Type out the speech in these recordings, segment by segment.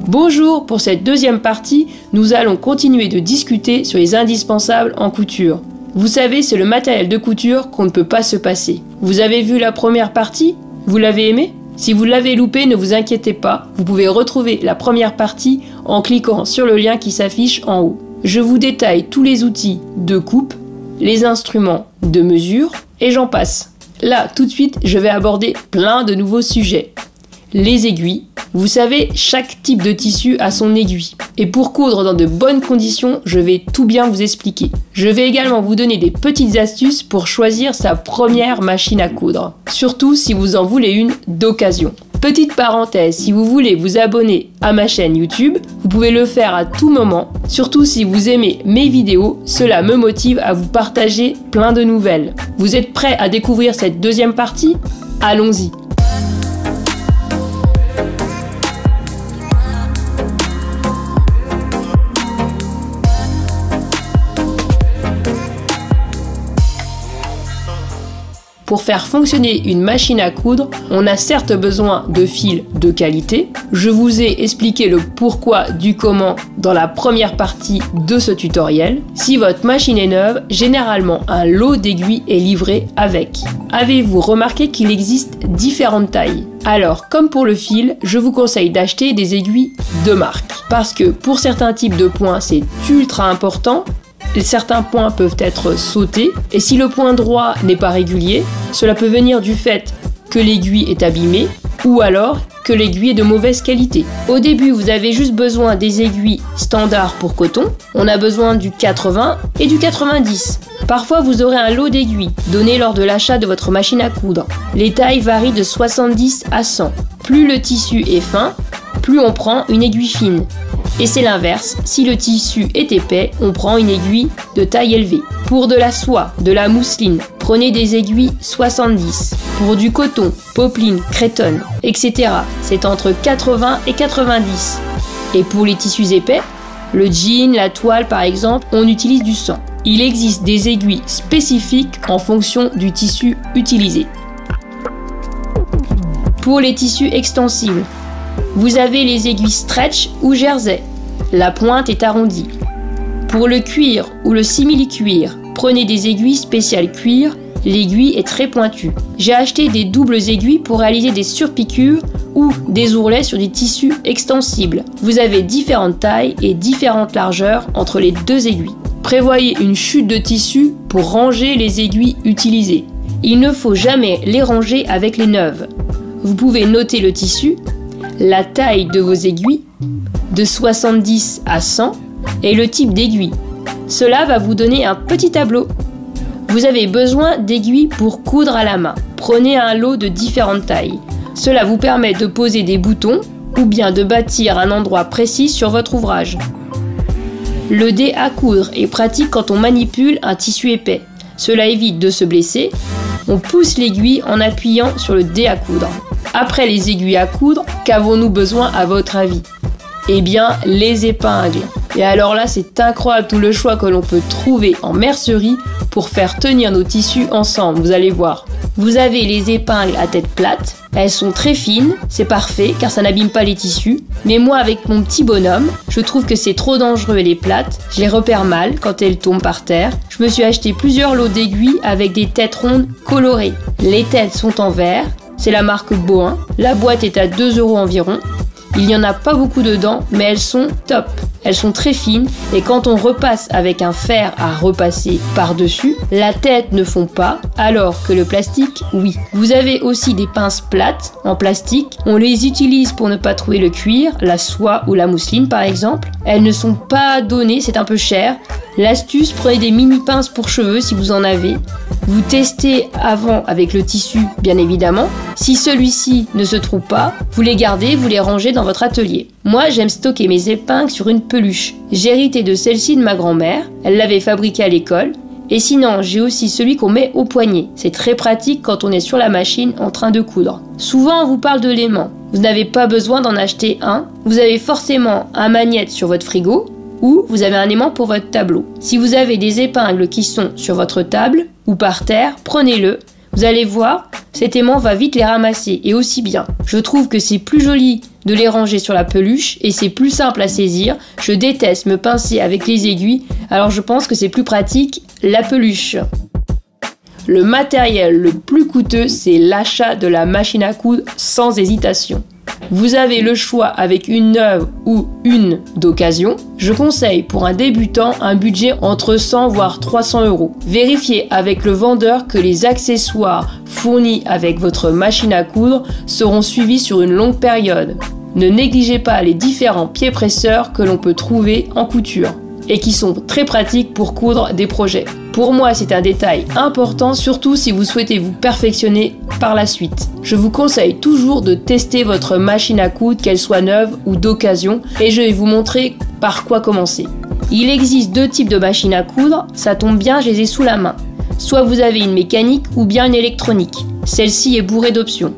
Bonjour, pour cette deuxième partie, nous allons continuer de discuter sur les indispensables en couture. Vous savez, c'est le matériel de couture qu'on ne peut pas se passer. Vous avez vu la première partie? Vous l'avez aimé? Si vous l'avez loupé, ne vous inquiétez pas, vous pouvez retrouver la première partie en cliquant sur le lien qui s'affiche en haut. Je vous détaille tous les outils de coupe, les instruments de mesure et j'en passe. Là, tout de suite, je vais aborder plein de nouveaux sujets. Les aiguilles. Vous savez, chaque type de tissu a son aiguille. Et pour coudre dans de bonnes conditions, je vais tout bien vous expliquer. Je vais également vous donner des petites astuces pour choisir sa première machine à coudre. Surtout si vous en voulez une d'occasion. Petite parenthèse, si vous voulez vous abonner à ma chaîne YouTube, vous pouvez le faire à tout moment. Surtout si vous aimez mes vidéos, cela me motive à vous partager plein de nouvelles. Vous êtes prêts à découvrir cette deuxième partie? Allons-y! Pour faire fonctionner une machine à coudre, on a certes besoin de fils de qualité. Je vous ai expliqué le pourquoi du comment dans la première partie de ce tutoriel. Si votre machine est neuve, généralement un lot d'aiguilles est livré avec. Avez-vous remarqué qu'il existe différentes tailles? Alors, comme pour le fil, je vous conseille d'acheter des aiguilles de marque. Parce que pour certains types de points, c'est ultra important. Certains points peuvent être sautés et si le point droit n'est pas régulier, cela peut venir du fait que l'aiguille est abîmée ou alors que l'aiguille est de mauvaise qualité. Au début, vous avez juste besoin des aiguilles standards pour coton. On a besoin du 80 et du 90. Parfois, vous aurez un lot d'aiguilles donné lors de l'achat de votre machine à coudre. Les tailles varient de 70 à 100. Plus le tissu est fin, plus on prend une aiguille fine. Et c'est l'inverse, si le tissu est épais, on prend une aiguille de taille élevée. Pour de la soie, de la mousseline, prenez des aiguilles 70. Pour du coton, popeline, cretonne, etc., c'est entre 80 et 90. Et pour les tissus épais, le jean, la toile par exemple, on utilise du 100. Il existe des aiguilles spécifiques en fonction du tissu utilisé. Pour les tissus extensibles, vous avez les aiguilles stretch ou jersey. La pointe est arrondie. Pour le cuir ou le simili-cuir, prenez des aiguilles spéciales cuir. L'aiguille est très pointue. J'ai acheté des doubles aiguilles pour réaliser des surpiqûres ou des ourlets sur des tissus extensibles. Vous avez différentes tailles et différentes largeurs entre les deux aiguilles. Prévoyez une chute de tissu pour ranger les aiguilles utilisées. Il ne faut jamais les ranger avec les neuves. Vous pouvez noter le tissu, la taille de vos aiguilles, de 70 à 100 et le type d'aiguille. Cela va vous donner un petit tableau. Vous avez besoin d'aiguilles pour coudre à la main. Prenez un lot de différentes tailles. Cela vous permet de poser des boutons ou bien de bâtir un endroit précis sur votre ouvrage. Le dé à coudre est pratique quand on manipule un tissu épais. Cela évite de se blesser. On pousse l'aiguille en appuyant sur le dé à coudre. Après les aiguilles à coudre, qu'avons-nous besoin à votre avis? Eh bien, les épingles. Et alors là, c'est incroyable tout le choix que l'on peut trouver en mercerie pour faire tenir nos tissus ensemble, vous allez voir. Vous avez les épingles à tête plate, elles sont très fines, c'est parfait car ça n'abîme pas les tissus. Mais moi avec mon petit bonhomme, je trouve que c'est trop dangereux les plates, je les repère mal quand elles tombent par terre. Je me suis acheté plusieurs lots d'aiguilles avec des têtes rondes colorées. Les têtes sont en verre, c'est la marque Bohin, la boîte est à 2 € environ. Il n'y en a pas beaucoup dedans, mais elles sont top. Elles sont très fines et quand on repasse avec un fer à repasser par-dessus, la tête ne fond pas, alors que le plastique, oui. Vous avez aussi des pinces plates en plastique. On les utilise pour ne pas trouver le cuir, la soie ou la mousseline par exemple. Elles ne sont pas données, c'est un peu cher. L'astuce, prenez des mini pinces pour cheveux si vous en avez. Vous testez avant avec le tissu, bien évidemment. Si celui-ci ne se trouve pas, vous les gardez, vous les rangez dans votre atelier. Moi, j'aime stocker mes épingles sur une peluche. J'ai hérité de celle-ci de ma grand-mère. Elle l'avait fabriquée à l'école. Et sinon, j'ai aussi celui qu'on met au poignet. C'est très pratique quand on est sur la machine en train de coudre. Souvent, on vous parle de l'aimant. Vous n'avez pas besoin d'en acheter un. Vous avez forcément un magnète sur votre frigo ou vous avez un aimant pour votre tableau. Si vous avez des épingles qui sont sur votre table ou par terre, prenez-le. Vous allez voir, cet aimant va vite les ramasser et aussi bien. Je trouve que c'est plus joli de les ranger sur la peluche et c'est plus simple à saisir. Je déteste me pincer avec les aiguilles, alors je pense que c'est plus pratique la peluche. Le matériel le plus coûteux, c'est l'achat de la machine à coudre sans hésitation. Vous avez le choix avec une neuve ou une d'occasion. Je conseille pour un débutant un budget entre 100 voire 300 €. Vérifiez avec le vendeur que les accessoires fournis avec votre machine à coudre seront suivis sur une longue période. Ne négligez pas les différents pieds presseurs que l'on peut trouver en couture et qui sont très pratiques pour coudre des projets. Pour moi, c'est un détail important, surtout si vous souhaitez vous perfectionner par la suite. Je vous conseille toujours de tester votre machine à coudre, qu'elle soit neuve ou d'occasion, et je vais vous montrer par quoi commencer. Il existe 2 types de machines à coudre, ça tombe bien, je les ai sous la main. Soit vous avez une mécanique ou bien une électronique. Celle-ci est bourrée d'options.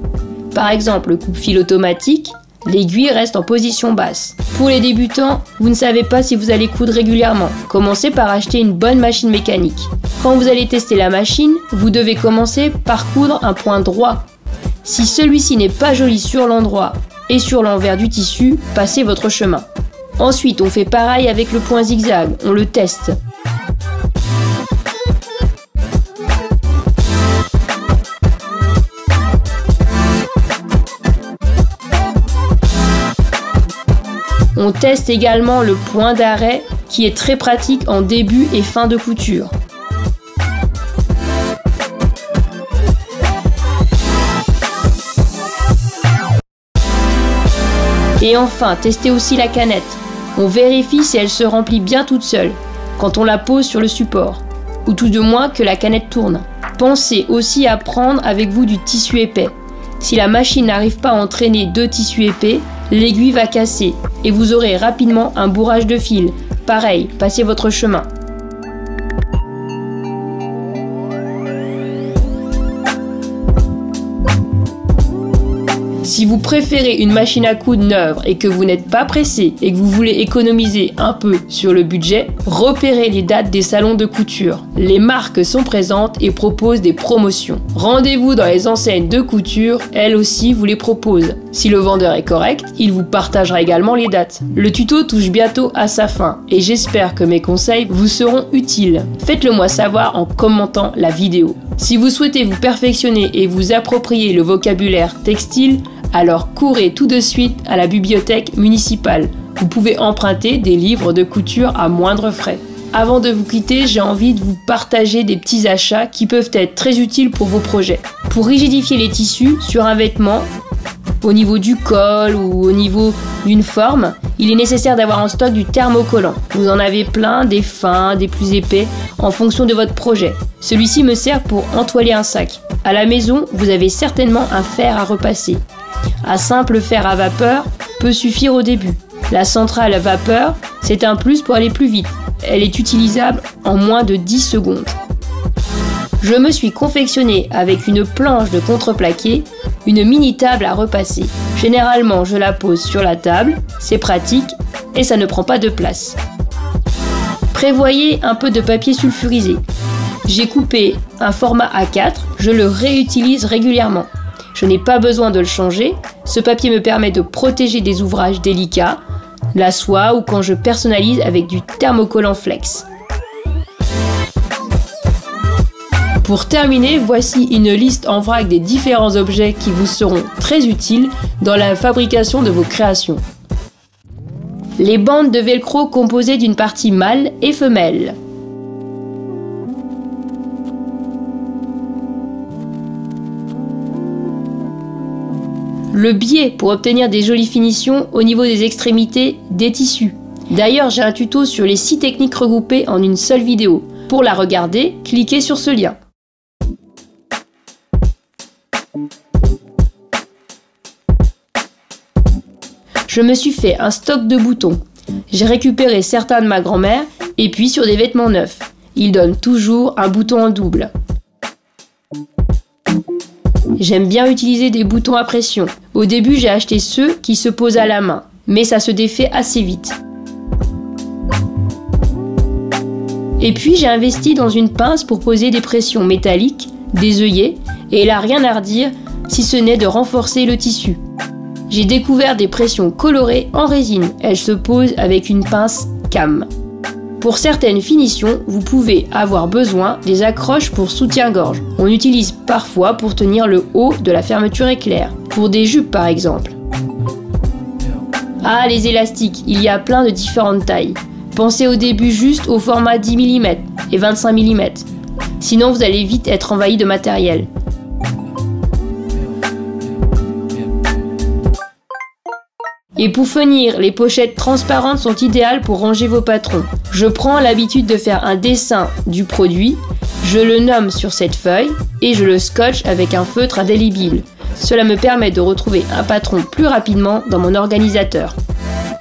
Par exemple, le coupe-fil automatique. L'aiguille reste en position basse. Pour les débutants, vous ne savez pas si vous allez coudre régulièrement. Commencez par acheter une bonne machine mécanique. Quand vous allez tester la machine, vous devez commencer par coudre un point droit. Si celui-ci n'est pas joli sur l'endroit et sur l'envers du tissu, passez votre chemin. Ensuite, on fait pareil avec le point zigzag, on le teste. On teste également le point d'arrêt qui est très pratique en début et fin de couture. Et enfin, testez aussi la canette. On vérifie si elle se remplit bien toute seule quand on la pose sur le support, ou tout de moins que la canette tourne. Pensez aussi à prendre avec vous du tissu épais. Si la machine n'arrive pas à entraîner 2 tissus épais, l'aiguille va casser et vous aurez rapidement un bourrage de fil. Pareil, passez votre chemin. Si vous préférez une machine à coudre neuve et que vous n'êtes pas pressé et que vous voulez économiser un peu sur le budget, repérez les dates des salons de couture. Les marques sont présentes et proposent des promotions. Rendez-vous dans les enseignes de couture, elles aussi vous les proposent. Si le vendeur est correct, il vous partagera également les dates. Le tuto touche bientôt à sa fin et j'espère que mes conseils vous seront utiles. Faites-le moi savoir en commentant la vidéo. Si vous souhaitez vous perfectionner et vous approprier le vocabulaire textile, alors courez tout de suite à la bibliothèque municipale. Vous pouvez emprunter des livres de couture à moindre frais. Avant de vous quitter, j'ai envie de vous partager des petits achats qui peuvent être très utiles pour vos projets. Pour rigidifier les tissus sur un vêtement, au niveau du col ou au niveau d'une forme, il est nécessaire d'avoir en stock du thermocollant. Vous en avez plein, des fins, des plus épais, en fonction de votre projet. Celui-ci me sert pour entoiler un sac. À la maison, vous avez certainement un fer à repasser. Un simple fer à vapeur peut suffire au début. La centrale à vapeur, c'est un plus pour aller plus vite. Elle est utilisable en moins de 10 secondes. Je me suis confectionné avec une planche de contreplaqué, une mini table à repasser. Généralement, je la pose sur la table, c'est pratique et ça ne prend pas de place. Prévoyez un peu de papier sulfurisé. J'ai coupé un format A4, je le réutilise régulièrement. Je n'ai pas besoin de le changer. Ce papier me permet de protéger des ouvrages délicats, la soie ou quand je personnalise avec du thermocollant flex. Pour terminer, voici une liste en vrac des différents objets qui vous seront très utiles dans la fabrication de vos créations. Les bandes de velcro composées d'une partie mâle et femelle. Le biais pour obtenir des jolies finitions au niveau des extrémités des tissus. D'ailleurs, j'ai un tuto sur les 6 techniques regroupées en une seule vidéo. Pour la regarder, cliquez sur ce lien. Je me suis fait un stock de boutons. J'ai récupéré certains de ma grand-mère et puis sur des vêtements neufs. Ils donnent toujours un bouton en double. J'aime bien utiliser des boutons à pression. Au début, j'ai acheté ceux qui se posent à la main, mais ça se défait assez vite. Et puis, j'ai investi dans une pince pour poser des pressions métalliques, des œillets, et elle n'a rien à redire si ce n'est de renforcer le tissu. J'ai découvert des pressions colorées en résine. Elles se posent avec une pince cam. Pour certaines finitions, vous pouvez avoir besoin des accroches pour soutien-gorge. On utilise parfois pour tenir le haut de la fermeture éclair, pour des jupes par exemple. Ah, les élastiques, il y a plein de différentes tailles. Pensez au début juste au format 10 mm et 25 mm. Sinon, vous allez vite être envahi de matériel. Et pour finir, les pochettes transparentes sont idéales pour ranger vos patrons. Je prends l'habitude de faire un dessin du produit, je le nomme sur cette feuille et je le scotche avec un feutre indélébile. Cela me permet de retrouver un patron plus rapidement dans mon organisateur.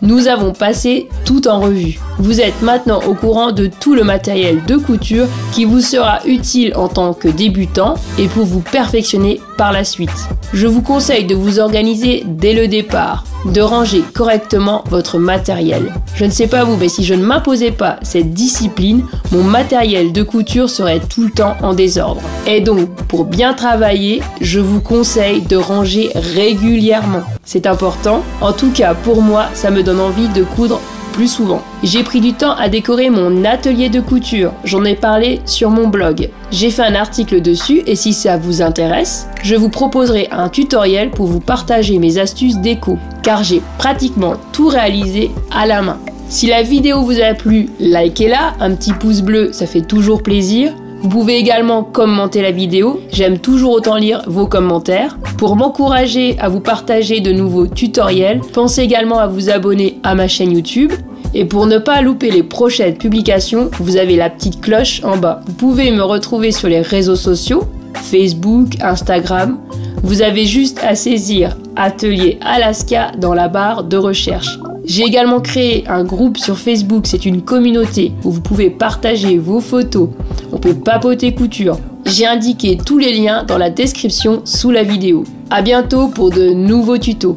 Nous avons passé tout en revue. Vous êtes maintenant au courant de tout le matériel de couture qui vous sera utile en tant que débutant et pour vous perfectionner par la suite. Je vous conseille de vous organiser dès le départ, de ranger correctement votre matériel. Je ne sais pas vous, mais si je ne m'imposais pas cette discipline, mon matériel de couture serait tout le temps en désordre. Et donc, pour bien travailler, je vous conseille de ranger régulièrement. C'est important. En tout cas, pour moi, ça me donne envie de coudre plus souvent. J'ai pris du temps à décorer mon atelier de couture. J'en ai parlé sur mon blog. J'ai fait un article dessus et si ça vous intéresse, je vous proposerai un tutoriel pour vous partager mes astuces déco, car j'ai pratiquement tout réalisé à la main. Si la vidéo vous a plu, likez-la, un petit pouce bleu, ça fait toujours plaisir. Vous pouvez également commenter la vidéo, j'aime toujours autant lire vos commentaires. Pour m'encourager à vous partager de nouveaux tutoriels, pensez également à vous abonner à ma chaîne YouTube. Et pour ne pas louper les prochaines publications, vous avez la petite cloche en bas. Vous pouvez me retrouver sur les réseaux sociaux, Facebook, Instagram. Vous avez juste à saisir Atelier Alaska dans la barre de recherche. J'ai également créé un groupe sur Facebook, c'est une communauté où vous pouvez partager vos photos. On peut papoter couture. J'ai indiqué tous les liens dans la description sous la vidéo. À bientôt pour de nouveaux tutos.